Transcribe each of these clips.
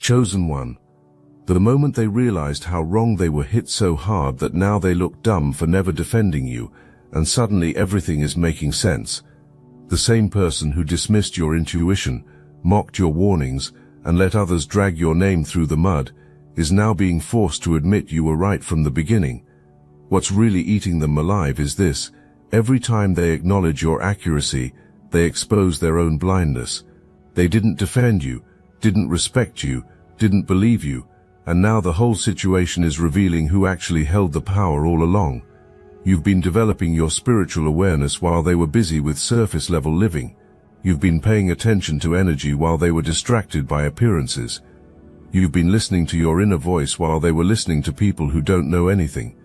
Chosen one. The moment they realized how wrong they were hit so hard that now they look dumb for never defending you, and suddenly everything is making sense. The same person who dismissed your intuition, mocked your warnings, and let others drag your name through the mud, is now being forced to admit you were right from the beginning. What's really eating them alive is this: every time they acknowledge your accuracy, they expose their own blindness. They didn't defend you, didn't respect you, didn't believe you, and now the whole situation is revealing who actually held the power all along. You've been developing your spiritual awareness while they were busy with surface-level living. You've been paying attention to energy while they were distracted by appearances. You've been listening to your inner voice while they were listening to people who don't know anything.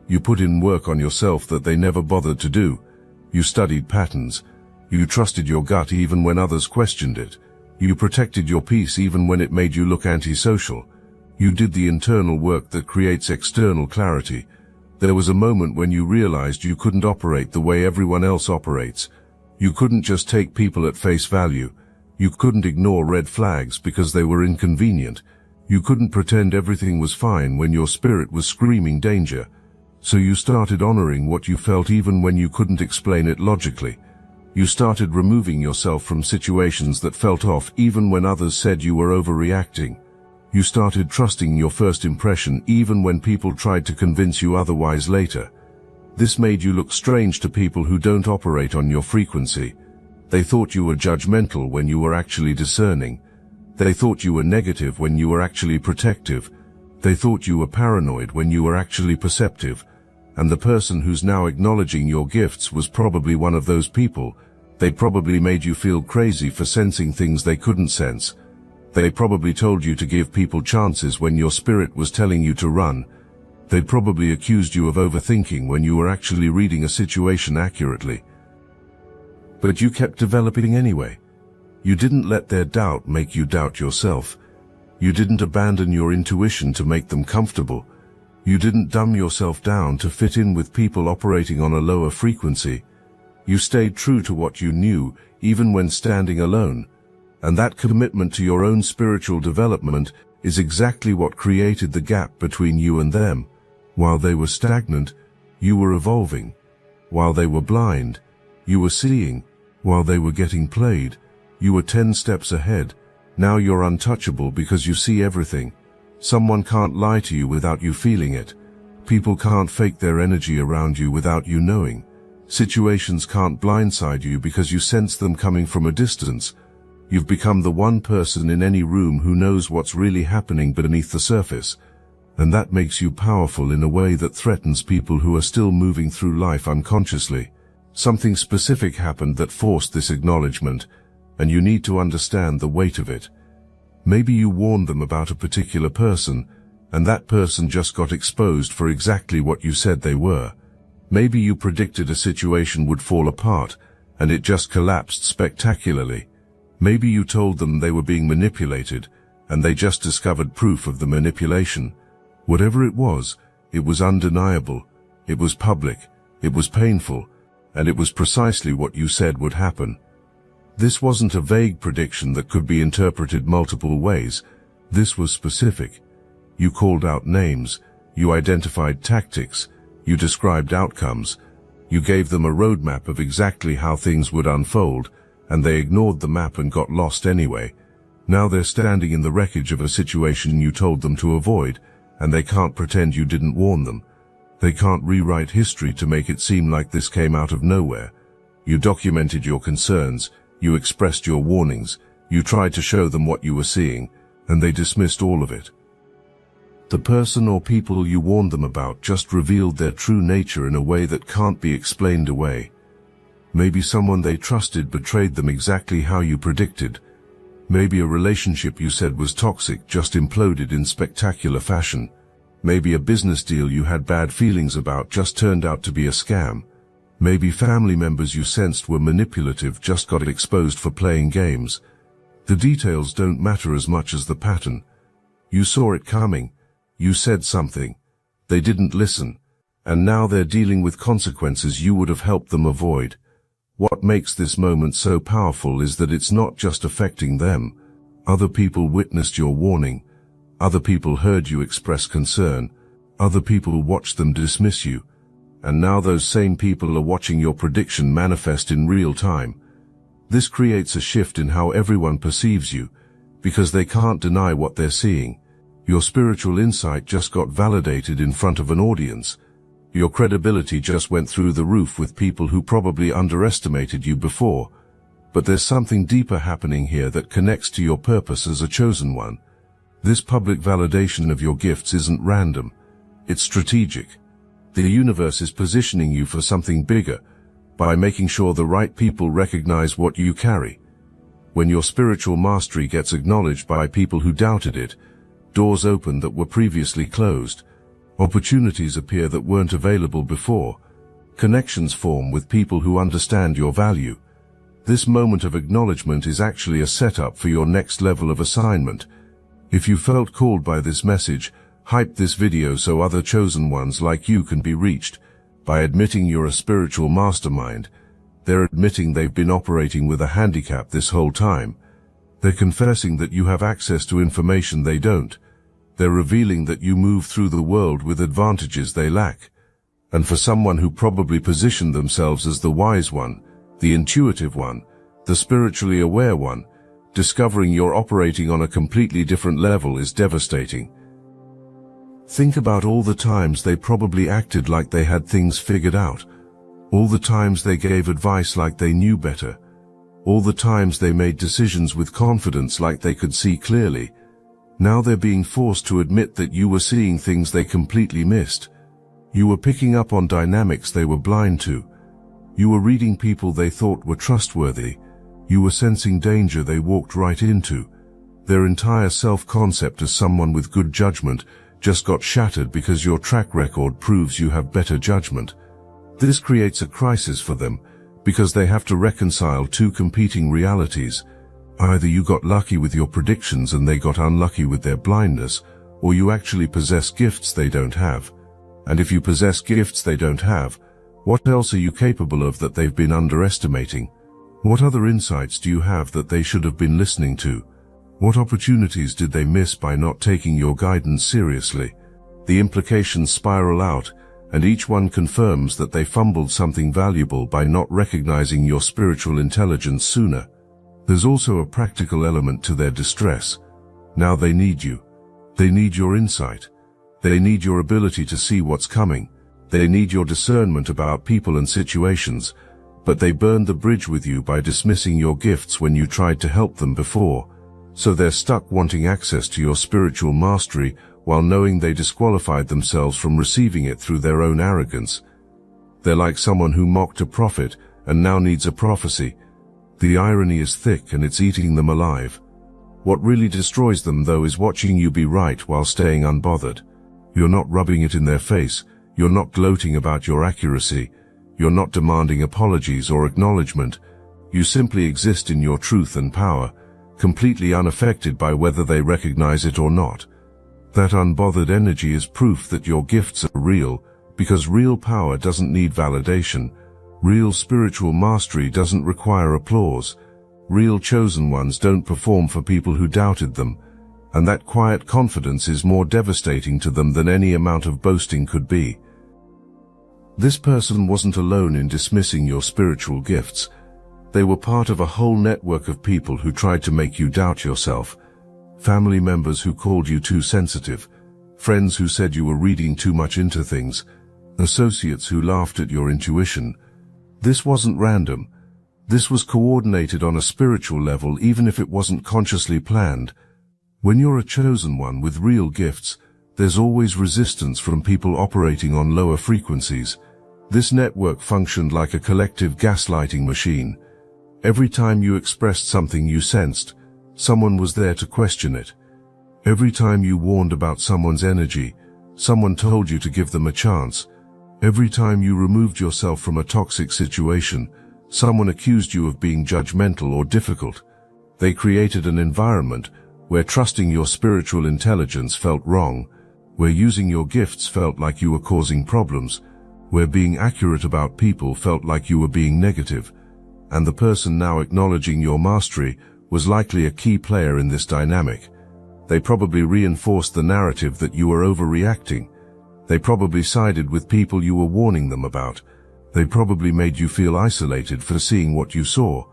You put in work on yourself that they never bothered to do. You studied patterns. You trusted your gut even when others questioned it. You protected your peace even when it made you look antisocial. You did the internal work that creates external clarity. There was a moment when you realized you couldn't operate the way everyone else operates. You couldn't just take people at face value. You couldn't ignore red flags because they were inconvenient. You couldn't pretend everything was fine when your spirit was screaming danger. So you started honoring what you felt even when you couldn't explain it logically. You started removing yourself from situations that felt off even when others said you were overreacting. You started trusting your first impression even when people tried to convince you otherwise later. This made you look strange to people who don't operate on your frequency. They thought you were judgmental when you were actually discerning. They thought you were negative when you were actually protective. They thought you were paranoid when you were actually perceptive. And the person who's now acknowledging your gifts was probably one of those people. They probably made you feel crazy for sensing things they couldn't sense. They probably told you to give people chances when your spirit was telling you to run. They probably accused you of overthinking when you were actually reading a situation accurately. But you kept developing anyway. You didn't let their doubt make you doubt yourself. You didn't abandon your intuition to make them comfortable. You didn't dumb yourself down to fit in with people operating on a lower frequency. You stayed true to what you knew, even when standing alone. And that commitment to your own spiritual development is exactly what created the gap between you and them. While they were stagnant, you were evolving. While they were blind, you were seeing. While they were getting played, you were 10 steps ahead. Now you're untouchable because you see everything. Someone can't lie to you without you feeling it. People can't fake their energy around you without you knowing. Situations can't blindside you because you sense them coming from a distance. You've become the one person in any room who knows what's really happening beneath the surface. And that makes you powerful in a way that threatens people who are still moving through life unconsciously. Something specific happened that forced this acknowledgement, and you need to understand the weight of it. Maybe you warned them about a particular person, and that person just got exposed for exactly what you said they were. Maybe you predicted a situation would fall apart, and it just collapsed spectacularly. Maybe you told them they were being manipulated, and they just discovered proof of the manipulation. Whatever it was undeniable, it was public, it was painful, and it was precisely what you said would happen. This wasn't a vague prediction that could be interpreted multiple ways. This was specific. You called out names, you identified tactics, you described outcomes, you gave them a roadmap of exactly how things would unfold, and they ignored the map and got lost anyway. Now they're standing in the wreckage of a situation you told them to avoid, and they can't pretend you didn't warn them. They can't rewrite history to make it seem like this came out of nowhere. You documented your concerns, you expressed your warnings, you tried to show them what you were seeing, and they dismissed all of it. The person or people you warned them about just revealed their true nature in a way that can't be explained away. Maybe someone they trusted betrayed them exactly how you predicted. Maybe a relationship you said was toxic just imploded in spectacular fashion. Maybe a business deal you had bad feelings about just turned out to be a scam. Maybe family members you sensed were manipulative just got exposed for playing games. The details don't matter as much as the pattern. You saw it coming. You said something. They didn't listen. And now they're dealing with consequences you would have helped them avoid. What makes this moment so powerful is that it's not just affecting them. Other people witnessed your warning. Other people heard you express concern. Other people watched them dismiss you. And now those same people are watching your prediction manifest in real time. This creates a shift in how everyone perceives you, because they can't deny what they're seeing. Your spiritual insight just got validated in front of an audience. Your credibility just went through the roof with people who probably underestimated you before. But there's something deeper happening here that connects to your purpose as a chosen one. This public validation of your gifts isn't random. It's strategic. The universe is positioning you for something bigger by making sure the right people recognize what you carry. When your spiritual mastery gets acknowledged by people who doubted it, doors open that were previously closed. Opportunities appear that weren't available before. Connections form with people who understand your value. This moment of acknowledgement is actually a setup for your next level of assignment. If you felt called by this message, hype this video so other chosen ones like you can be reached. By admitting you're a spiritual mastermind, they're admitting they've been operating with a handicap this whole time. They're confessing that you have access to information they don't. They're revealing that you move through the world with advantages they lack. And for someone who probably positioned themselves as the wise one, the intuitive one, the spiritually aware one, discovering you're operating on a completely different level is devastating. Think about all the times they probably acted like they had things figured out. All the times they gave advice like they knew better. All the times they made decisions with confidence like they could see clearly. Now they're being forced to admit that you were seeing things they completely missed. You were picking up on dynamics they were blind to. You were reading people they thought were trustworthy. You were sensing danger they walked right into. Their entire self-concept as someone with good judgment just got shattered because your track record proves you have better judgment. This creates a crisis for them because they have to reconcile two competing realities. Either you got lucky with your predictions and they got unlucky with their blindness, or you actually possess gifts they don't have. And if you possess gifts they don't have, what else are you capable of that they've been underestimating? What other insights do you have that they should have been listening to? What opportunities did they miss by not taking your guidance seriously? The implications spiral out, and each one confirms that they fumbled something valuable by not recognizing your spiritual intelligence sooner. There's also a practical element to their distress. Now they need you. They need your insight. They need your ability to see what's coming. They need your discernment about people and situations, but they burned the bridge with you by dismissing your gifts when you tried to help them before. So they're stuck wanting access to your spiritual mastery while knowing they disqualified themselves from receiving it through their own arrogance. They're like someone who mocked a prophet and now needs a prophecy. The irony is thick and it's eating them alive. What really destroys them, though, is watching you be right while staying unbothered. You're not rubbing it in their face. You're not gloating about your accuracy. You're not demanding apologies or acknowledgement. You simply exist in your truth and power, completely unaffected by whether they recognize it or not. That unbothered energy is proof that your gifts are real, because real power doesn't need validation. Real spiritual mastery doesn't require applause. Real chosen ones don't perform for people who doubted them, and that quiet confidence is more devastating to them than any amount of boasting could be. This person wasn't alone in dismissing your spiritual gifts. They were part of a whole network of people who tried to make you doubt yourself. Family members who called you too sensitive, friends who said you were reading too much into things, associates who laughed at your intuition. This wasn't random. This was coordinated on a spiritual level, even if it wasn't consciously planned. When you're a chosen one with real gifts, there's always resistance from people operating on lower frequencies. This network functioned like a collective gaslighting machine. Every time you expressed something you sensed, someone was there to question it. Every time you warned about someone's energy, someone told you to give them a chance. Every time you removed yourself from a toxic situation, someone accused you of being judgmental or difficult. They created an environment where trusting your spiritual intelligence felt wrong, where using your gifts felt like you were causing problems, where being accurate about people felt like you were being negative. And the person now acknowledging your mastery was likely a key player in this dynamic. They probably reinforced the narrative that you were overreacting. They probably sided with people you were warning them about. They probably made you feel isolated for seeing what you saw.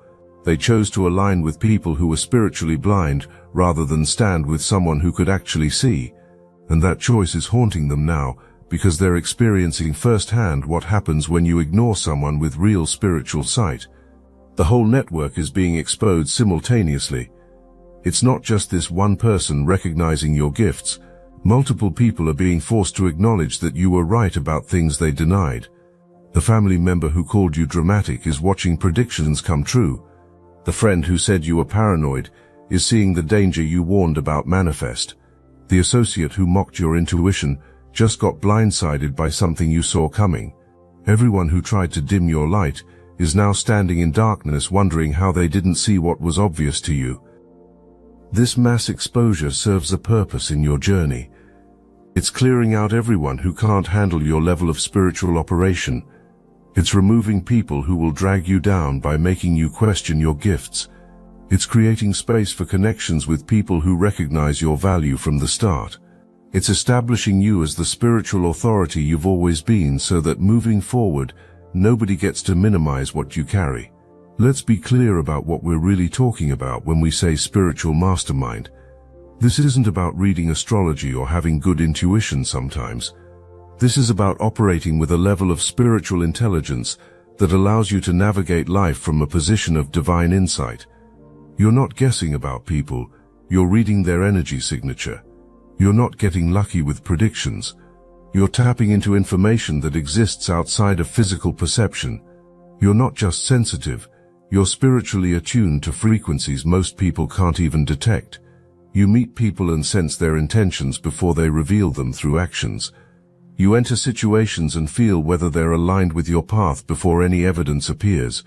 They chose to align with people who were spiritually blind rather than stand with someone who could actually see. And that choice is haunting them now because they're experiencing firsthand what happens when you ignore someone with real spiritual sight. The whole network is being exposed simultaneously. It's not just this one person recognizing your gifts. Multiple people are being forced to acknowledge that you were right about things they denied. The family member who called you dramatic is watching predictions come true. The friend who said you were paranoid is seeing the danger you warned about manifest. The associate who mocked your intuition just got blindsided by something you saw coming. Everyone who tried to dim your light is now standing in darkness wondering how they didn't see what was obvious to you. This mass exposure serves a purpose in your journey. It's clearing out everyone who can't handle your level of spiritual operation. It's removing people who will drag you down by making you question your gifts. It's creating space for connections with people who recognize your value from the start. It's establishing you as the spiritual authority you've always been so that moving forward, nobody gets to minimize what you carry. Let's be clear about what we're really talking about when we say spiritual mastermind. This isn't about reading astrology or having good intuition sometimes. This is about operating with a level of spiritual intelligence that allows you to navigate life from a position of divine insight. You're not guessing about people, you're reading their energy signature. You're not getting lucky with predictions. You're tapping into information that exists outside of physical perception. You're not just sensitive, you're spiritually attuned to frequencies most people can't even detect. You meet people and sense their intentions before they reveal them through actions. You enter situations and feel whether they're aligned with your path before any evidence appears.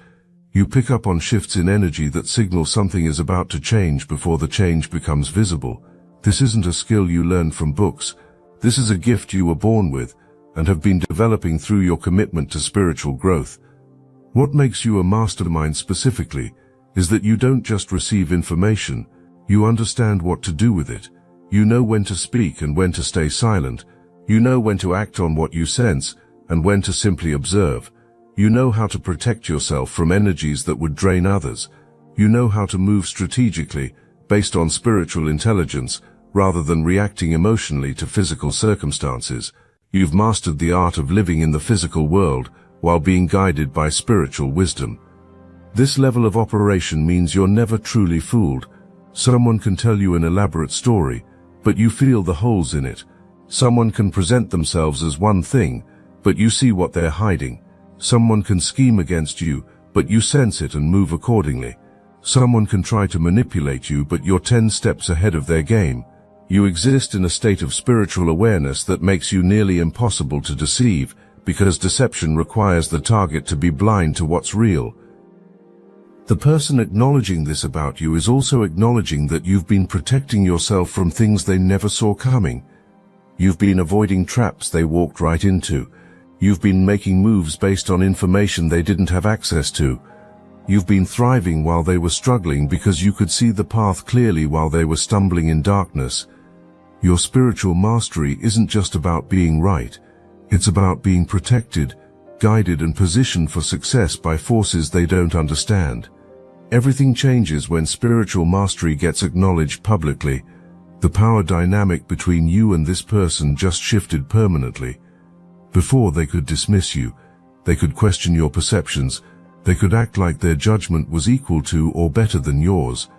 You pick up on shifts in energy that signal something is about to change before the change becomes visible. This isn't a skill you learn from books. This is a gift you were born with and have been developing through your commitment to spiritual growth. What makes you a mastermind specifically is that you don't just receive information, you understand what to do with it. You know when to speak and when to stay silent. You know when to act on what you sense and when to simply observe. You know how to protect yourself from energies that would drain others. You know how to move strategically based on spiritual intelligence rather than reacting emotionally to physical circumstances. You've mastered the art of living in the physical world while being guided by spiritual wisdom. This level of operation means you're never truly fooled. Someone can tell you an elaborate story, but you feel the holes in it. Someone can present themselves as one thing, but you see what they're hiding. Someone can scheme against you, but you sense it and move accordingly. Someone can try to manipulate you, but you're 10 steps ahead of their game. You exist in a state of spiritual awareness that makes you nearly impossible to deceive, because deception requires the target to be blind to what's real. The person acknowledging this about you is also acknowledging that you've been protecting yourself from things they never saw coming. You've been avoiding traps they walked right into. You've been making moves based on information they didn't have access to. You've been thriving while they were struggling because you could see the path clearly while they were stumbling in darkness. Your spiritual mastery isn't just about being right. It's about being protected, guided and positioned for success by forces they don't understand. Everything changes when spiritual mastery gets acknowledged publicly. The power dynamic between you and this person just shifted permanently. Before they could dismiss you, they could question your perceptions, they could act like their judgment was equal to or better than yours.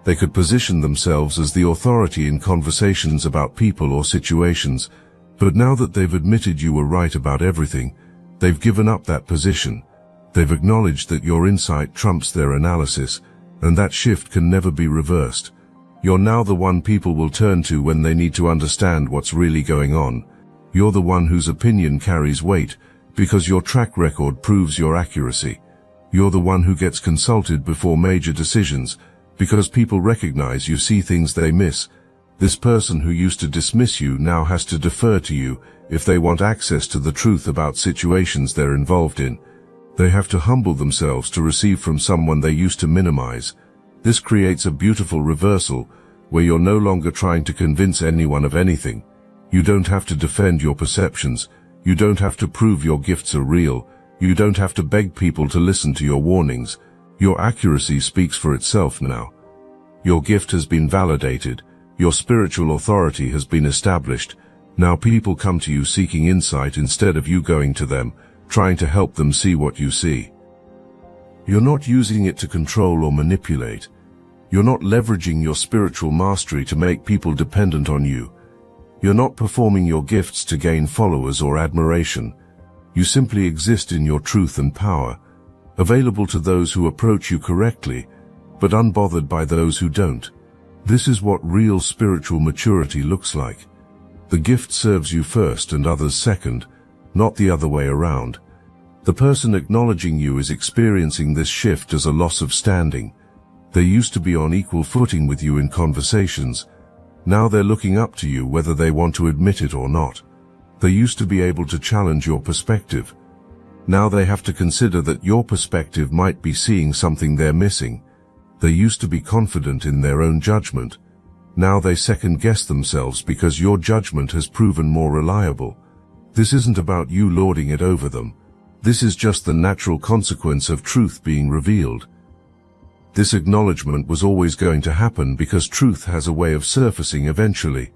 They could position themselves as the authority in conversations about people or situations, but now that they've admitted you were right about everything, they've given up that position. They've acknowledged that your insight trumps their analysis, and that shift can never be reversed. You're now the one people will turn to when they need to understand what's really going on. You're the one whose opinion carries weight, because your track record proves your accuracy. You're the one who gets consulted before major decisions, because people recognize you see things they miss. This person who used to dismiss you now has to defer to you if they want access to the truth about situations they're involved in. They have to humble themselves to receive from someone they used to minimize. This creates a beautiful reversal, where you're no longer trying to convince anyone of anything. You don't have to defend your perceptions. You don't have to prove your gifts are real. You don't have to beg people to listen to your warnings. Your accuracy speaks for itself now. Your gift has been validated. Your spiritual authority has been established. Now people come to you seeking insight instead of you going to them, trying to help them see what you see. You're not using it to control or manipulate. You're not leveraging your spiritual mastery to make people dependent on you. You're not performing your gifts to gain followers or admiration. You simply exist in your truth and power, available to those who approach you correctly, but unbothered by those who don't. This is what real spiritual maturity looks like. The gift serves you first and others second, not the other way around. The person acknowledging you is experiencing this shift as a loss of standing. They used to be on equal footing with you in conversations. Now they're looking up to you whether they want to admit it or not. They used to be able to challenge your perspective. Now they have to consider that your perspective might be seeing something they're missing. They used to be confident in their own judgment. Now they second-guess themselves because your judgment has proven more reliable. This isn't about you lording it over them. This is just the natural consequence of truth being revealed. This acknowledgement was always going to happen because truth has a way of surfacing eventually.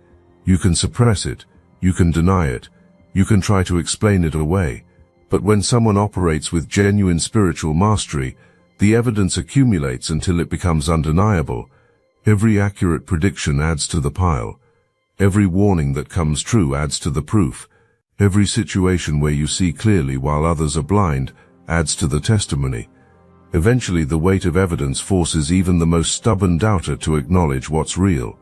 You can suppress it, you can deny it, you can try to explain it away. But when someone operates with genuine spiritual mastery, the evidence accumulates until it becomes undeniable. Every accurate prediction adds to the pile. Every warning that comes true adds to the proof. Every situation where you see clearly while others are blind adds to the testimony. Eventually the weight of evidence forces even the most stubborn doubter to acknowledge what's real.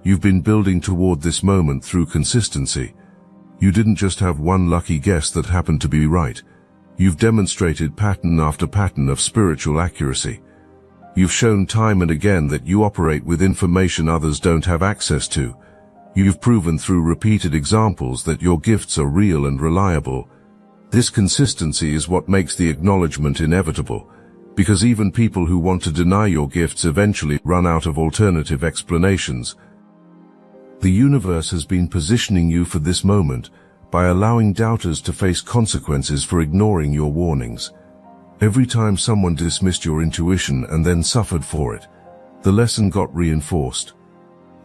You've been building toward this moment through consistency. You didn't just have one lucky guess that happened to be right. You've demonstrated pattern after pattern of spiritual accuracy. You've shown time and again that you operate with information others don't have access to. You've proven through repeated examples that your gifts are real and reliable. This consistency is what makes the acknowledgement inevitable, because even people who want to deny your gifts eventually run out of alternative explanations. The universe has been positioning you for this moment by allowing doubters to face consequences for ignoring your warnings. Every time someone dismissed your intuition and then suffered for it, the lesson got reinforced.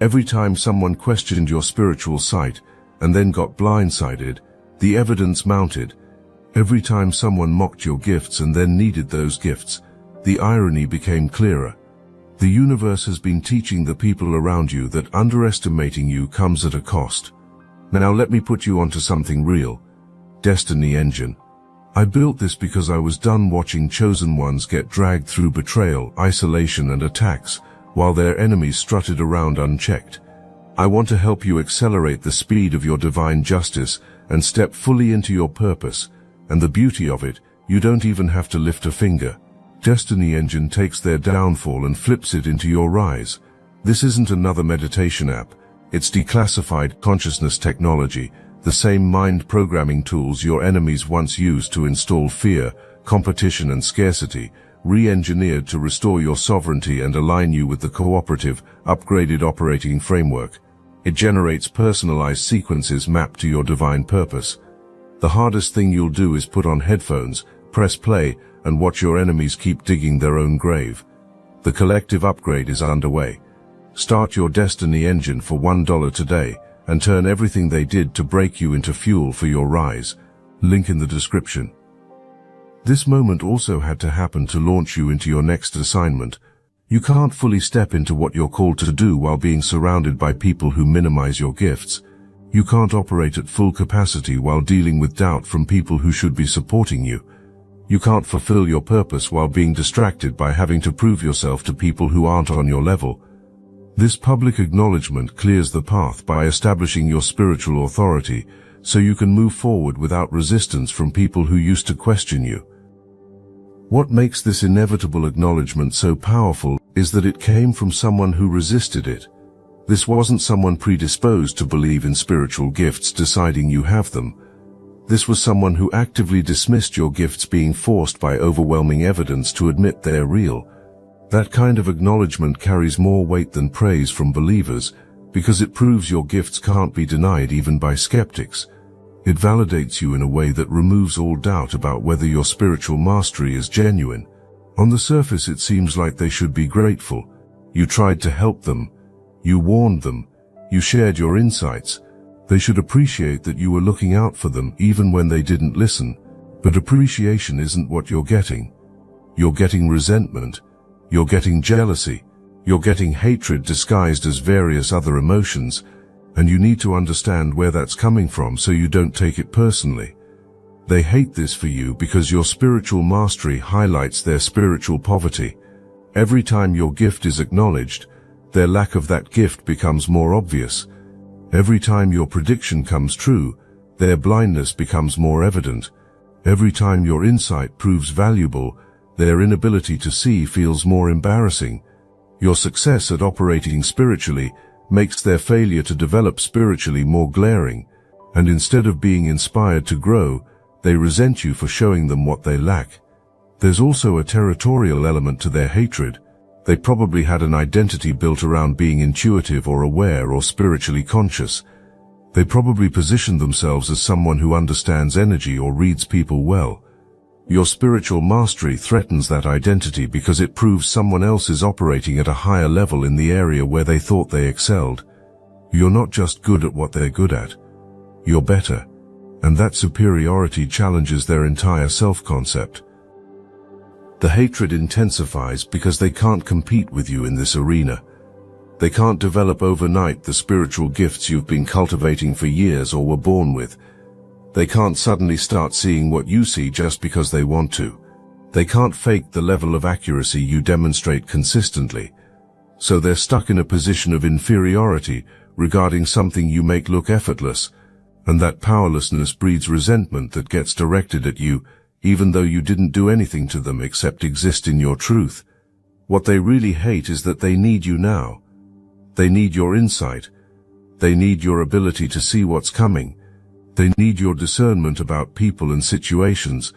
Every time someone questioned your spiritual sight and then got blindsided, the evidence mounted. Every time someone mocked your gifts and then needed those gifts, the irony became clearer. The universe has been teaching the people around you that underestimating you comes at a cost. Now let me put you onto something real. Destiny Engine. I built this because I was done watching chosen ones get dragged through betrayal, isolation and attacks, while their enemies strutted around unchecked. I want to help you accelerate the speed of your divine justice and step fully into your purpose. And the beauty of it, you don't even have to lift a finger. Destiny Engine takes their downfall and flips it into your rise. This isn't another meditation app. It's declassified consciousness technology, the same mind programming tools your enemies once used to install fear, competition and scarcity, re-engineered to restore your sovereignty and align you with the cooperative, upgraded operating framework. It generates personalized sequences mapped to your divine purpose. The hardest thing you'll do is put on headphones, press play, and watch your enemies keep digging their own grave. The collective upgrade is underway. Start your Destiny Engine for $1 today and turn everything they did to break you into fuel for your rise. Link in the description. This moment also had to happen to launch you into your next assignment. You can't fully step into what you're called to do while being surrounded by people who minimize your gifts. You can't operate at full capacity while dealing with doubt from people who should be supporting you. You can't fulfill your purpose while being distracted by having to prove yourself to people who aren't on your level. This public acknowledgement clears the path by establishing your spiritual authority so you can move forward without resistance from people who used to question you. What makes this inevitable acknowledgement so powerful is that it came from someone who resisted it. This wasn't someone predisposed to believe in spiritual gifts deciding you have them. This was someone who actively dismissed your gifts being forced by overwhelming evidence to admit they're real. That kind of acknowledgement carries more weight than praise from believers, because it proves your gifts can't be denied even by skeptics. It validates you in a way that removes all doubt about whether your spiritual mastery is genuine. On the surface, it seems like they should be grateful. You tried to help them. You warned them. You shared your insights. They should appreciate that you were looking out for them even when they didn't listen. But appreciation isn't what you're getting. You're getting resentment. You're getting jealousy. You're getting hatred disguised as various other emotions, and you need to understand where that's coming from so you don't take it personally. They hate this for you because your spiritual mastery highlights their spiritual poverty. Every time your gift is acknowledged, their lack of that gift becomes more obvious. Every time your prediction comes true, their blindness becomes more evident. Every time your insight proves valuable, their inability to see feels more embarrassing. Your success at operating spiritually makes their failure to develop spiritually more glaring, and instead of being inspired to grow, they resent you for showing them what they lack. There's also a territorial element to their hatred. They probably had an identity built around being intuitive or aware or spiritually conscious. They probably positioned themselves as someone who understands energy or reads people well. Your spiritual mastery threatens that identity because it proves someone else is operating at a higher level in the area where they thought they excelled. You're not just good at what they're good at. You're better. And that superiority challenges their entire self-concept. The hatred intensifies because they can't compete with you in this arena. They can't develop overnight the spiritual gifts you've been cultivating for years or were born with. They can't suddenly start seeing what you see just because they want to. They can't fake the level of accuracy you demonstrate consistently. So they're stuck in a position of inferiority regarding something you make look effortless, and that powerlessness breeds resentment that gets directed at you, even though you didn't do anything to them except exist in your truth. What they really hate is that they need you now. They need your insight. They need your ability to see what's coming. They need your discernment about people and situations,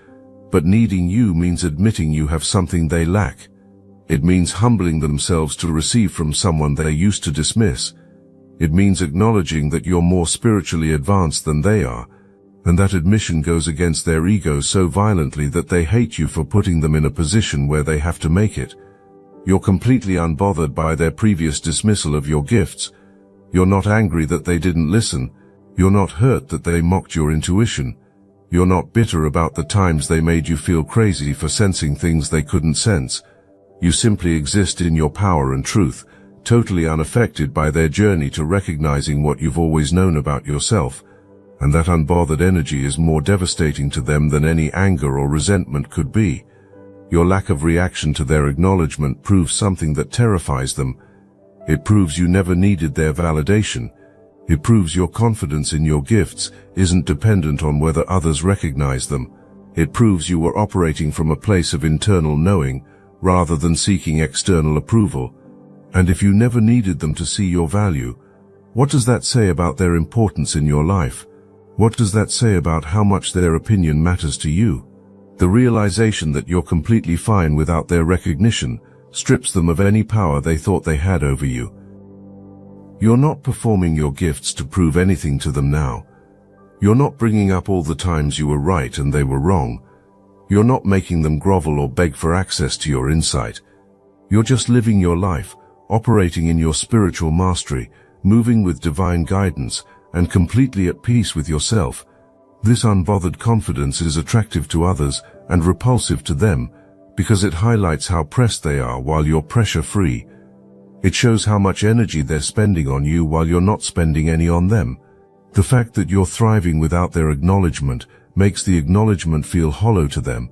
but needing you means admitting you have something they lack. It means humbling themselves to receive from someone they used to dismiss. It means acknowledging that you're more spiritually advanced than they are, and that admission goes against their ego so violently that they hate you for putting them in a position where they have to make it. You're completely unbothered by their previous dismissal of your gifts. You're not angry that they didn't listen. You're not hurt that they mocked your intuition. You're not bitter about the times they made you feel crazy for sensing things they couldn't sense. You simply exist in your power and truth, totally unaffected by their journey to recognizing what you've always known about yourself, and that unbothered energy is more devastating to them than any anger or resentment could be. Your lack of reaction to their acknowledgement proves something that terrifies them. It proves you never needed their validation. It proves your confidence in your gifts isn't dependent on whether others recognize them. It proves you were operating from a place of internal knowing rather than seeking external approval. And if you never needed them to see your value, what does that say about their importance in your life? What does that say about how much their opinion matters to you? The realization that you're completely fine without their recognition strips them of any power they thought they had over you. You're not performing your gifts to prove anything to them now. You're not bringing up all the times you were right and they were wrong. You're not making them grovel or beg for access to your insight. You're just living your life, operating in your spiritual mastery, moving with divine guidance, and completely at peace with yourself. This unbothered confidence is attractive to others and repulsive to them because it highlights how pressed they are while you're pressure-free. It shows how much energy they're spending on you while you're not spending any on them. The fact that you're thriving without their acknowledgement makes the acknowledgement feel hollow to them.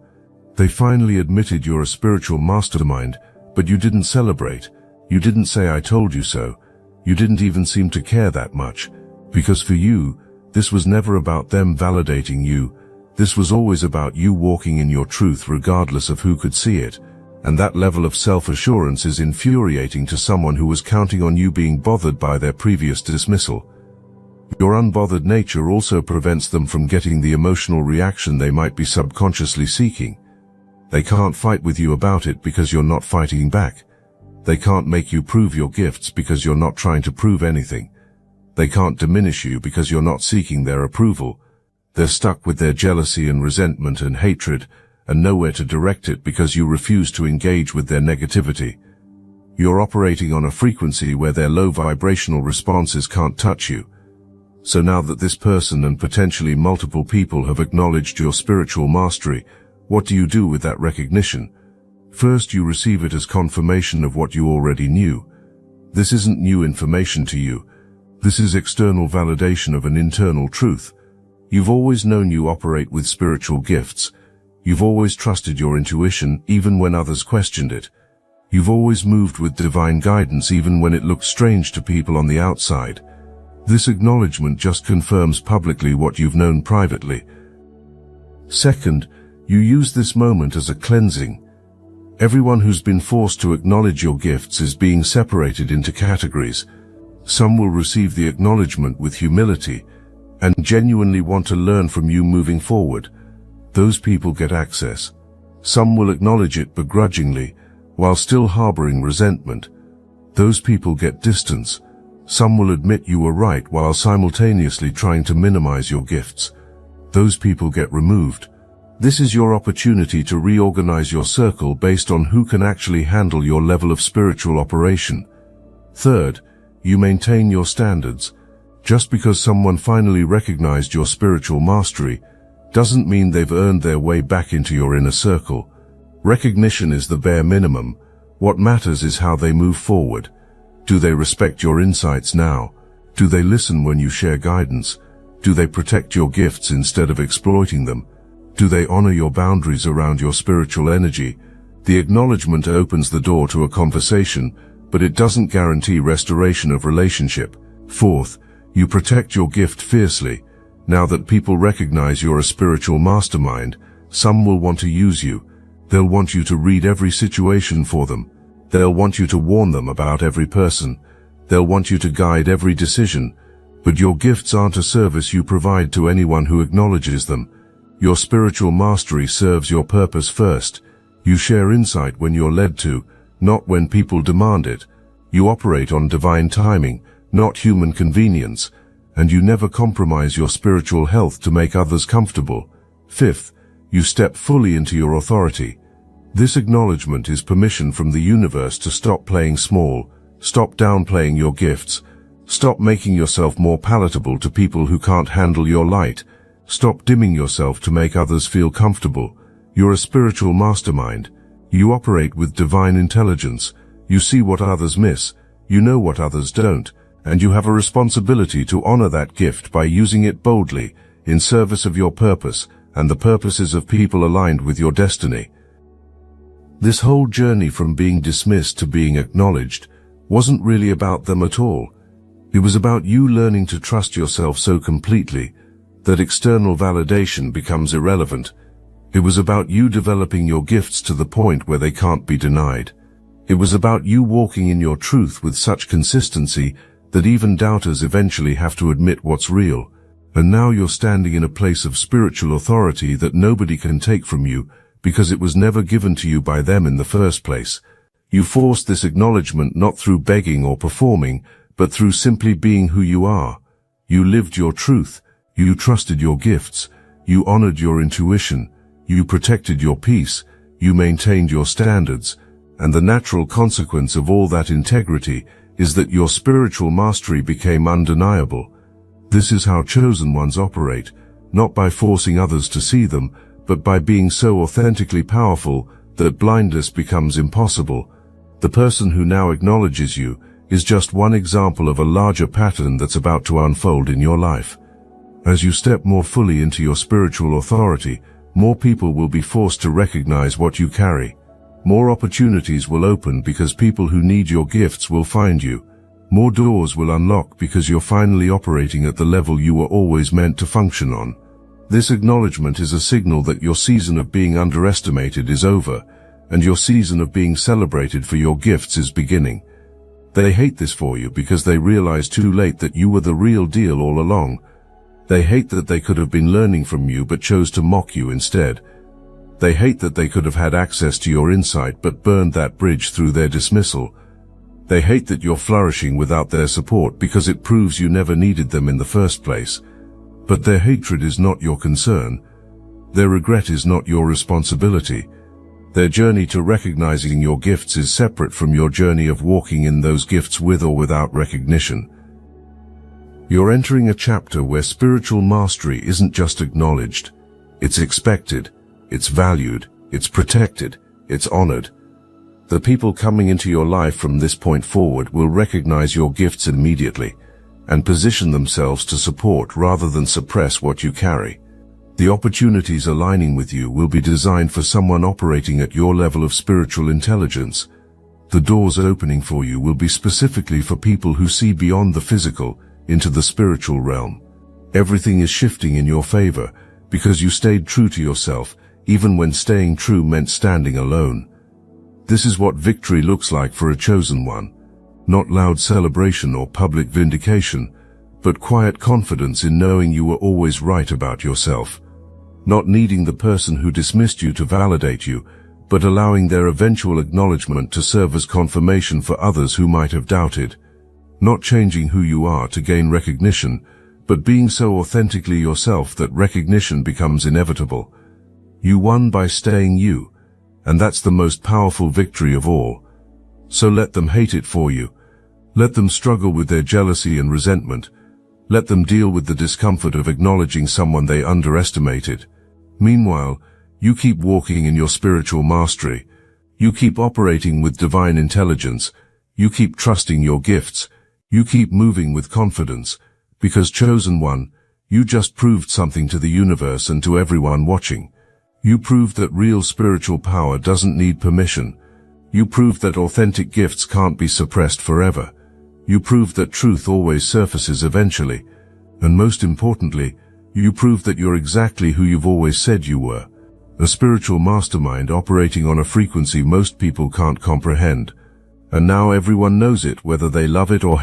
They finally admitted you're a spiritual mastermind, but you didn't celebrate. You didn't say "I told you so." You didn't even seem to care that much, because for you, this was never about them validating you. This was always about you walking in your truth regardless of who could see it. And that level of self-assurance is infuriating to someone who was counting on you being bothered by their previous dismissal. Your unbothered nature also prevents them from getting the emotional reaction they might be subconsciously seeking. They can't fight with you about it because you're not fighting back. They can't make you prove your gifts because you're not trying to prove anything. They can't diminish you because you're not seeking their approval. They're stuck with their jealousy and resentment and hatred, and nowhere to direct it because you refuse to engage with their negativity. You're operating on a frequency where their low vibrational responses can't touch you. So now that this person and potentially multiple people have acknowledged your spiritual mastery, what do you do with that recognition? First, you receive it as confirmation of what you already knew. This isn't new information to you. This is external validation of an internal truth. You've always known you operate with spiritual gifts. You've always trusted your intuition even when others questioned it. You've always moved with divine guidance even when it looked strange to people on the outside. This acknowledgement just confirms publicly what you've known privately. Second, you use this moment as a cleansing. Everyone who's been forced to acknowledge your gifts is being separated into categories. Some will receive the acknowledgement with humility and genuinely want to learn from you moving forward. Those people get access. Some will acknowledge it begrudgingly, while still harboring resentment. Those people get distance. Some will admit you were right while simultaneously trying to minimize your gifts. Those people get removed. This is your opportunity to reorganize your circle based on who can actually handle your level of spiritual operation. Third, you maintain your standards. Just because someone finally recognized your spiritual mastery doesn't mean they've earned their way back into your inner circle. Recognition is the bare minimum. What matters is how they move forward. Do they respect your insights now? Do they listen when you share guidance? Do they protect your gifts instead of exploiting them? Do they honor your boundaries around your spiritual energy? The acknowledgement opens the door to a conversation, but it doesn't guarantee restoration of relationship. Fourth, you protect your gift fiercely. Now that people recognize you're a spiritual mastermind, some will want to use you. They'll want you to read every situation for them. They'll want you to warn them about every person. They'll want you to guide every decision. But your gifts aren't a service you provide to anyone who acknowledges them. Your spiritual mastery serves your purpose first. You share insight when you're led to, not when people demand it. You operate on divine timing, not human convenience, and you never compromise your spiritual health to make others comfortable. Fifth, you step fully into your authority. This acknowledgement is permission from the universe to stop playing small, stop downplaying your gifts, stop making yourself more palatable to people who can't handle your light, stop dimming yourself to make others feel comfortable. You're a spiritual mastermind. You operate with divine intelligence. You see what others miss, you know what others don't, and you have a responsibility to honor that gift by using it boldly, in service of your purpose and the purposes of people aligned with your destiny. This whole journey from being dismissed to being acknowledged wasn't really about them at all. It was about you learning to trust yourself so completely that external validation becomes irrelevant. It was about you developing your gifts to the point where they can't be denied. It was about you walking in your truth with such consistency that even doubters eventually have to admit what's real. And now you're standing in a place of spiritual authority that nobody can take from you because it was never given to you by them in the first place. You forced this acknowledgement not through begging or performing, but through simply being who you are. You lived your truth. You trusted your gifts. You honored your intuition. You protected your peace. You maintained your standards. And the natural consequence of all that integrity is that your spiritual mastery became undeniable. This is how chosen ones operate, not by forcing others to see them, but by being so authentically powerful that blindness becomes impossible. The person who now acknowledges you is just one example of a larger pattern that's about to unfold in your life. As you step more fully into your spiritual authority, more people will be forced to recognize what you carry. More opportunities will open because people who need your gifts will find you. More doors will unlock because you're finally operating at the level you were always meant to function on. This acknowledgement is a signal that your season of being underestimated is over, and your season of being celebrated for your gifts is beginning. They hate this for you because they realize too late that you were the real deal all along. They hate that they could have been learning from you but chose to mock you instead. They hate that they could have had access to your insight but burned that bridge through their dismissal. They hate that you're flourishing without their support because it proves you never needed them in the first place. But their hatred is not your concern. Their regret is not your responsibility. Their journey to recognizing your gifts is separate from your journey of walking in those gifts with or without recognition. You're entering a chapter where spiritual mastery isn't just acknowledged. It's expected, it's valued, it's protected, it's honored. The people coming into your life from this point forward will recognize your gifts immediately and position themselves to support rather than suppress what you carry. The opportunities aligning with you will be designed for someone operating at your level of spiritual intelligence. The doors opening for you will be specifically for people who see beyond the physical into the spiritual realm. Everything is shifting in your favor because you stayed true to yourself, even when staying true meant standing alone. This is what victory looks like for a chosen one. Not loud celebration or public vindication, but quiet confidence in knowing you were always right about yourself. Not needing the person who dismissed you to validate you, but allowing their eventual acknowledgement to serve as confirmation for others who might have doubted. Not changing who you are to gain recognition, but being so authentically yourself that recognition becomes inevitable. You won by staying you, and that's the most powerful victory of all. So let them hate it for you. Let them struggle with their jealousy and resentment. Let them deal with the discomfort of acknowledging someone they underestimated. Meanwhile, you keep walking in your spiritual mastery. You keep operating with divine intelligence. You keep trusting your gifts. You keep moving with confidence. Because chosen one, you just proved something to the universe and to everyone watching. You proved that real spiritual power doesn't need permission. You proved that authentic gifts can't be suppressed forever. You proved that truth always surfaces eventually. And most importantly, you proved that you're exactly who you've always said you were. A spiritual mastermind operating on a frequency most people can't comprehend. And now everyone knows it, whether they love it or hate it.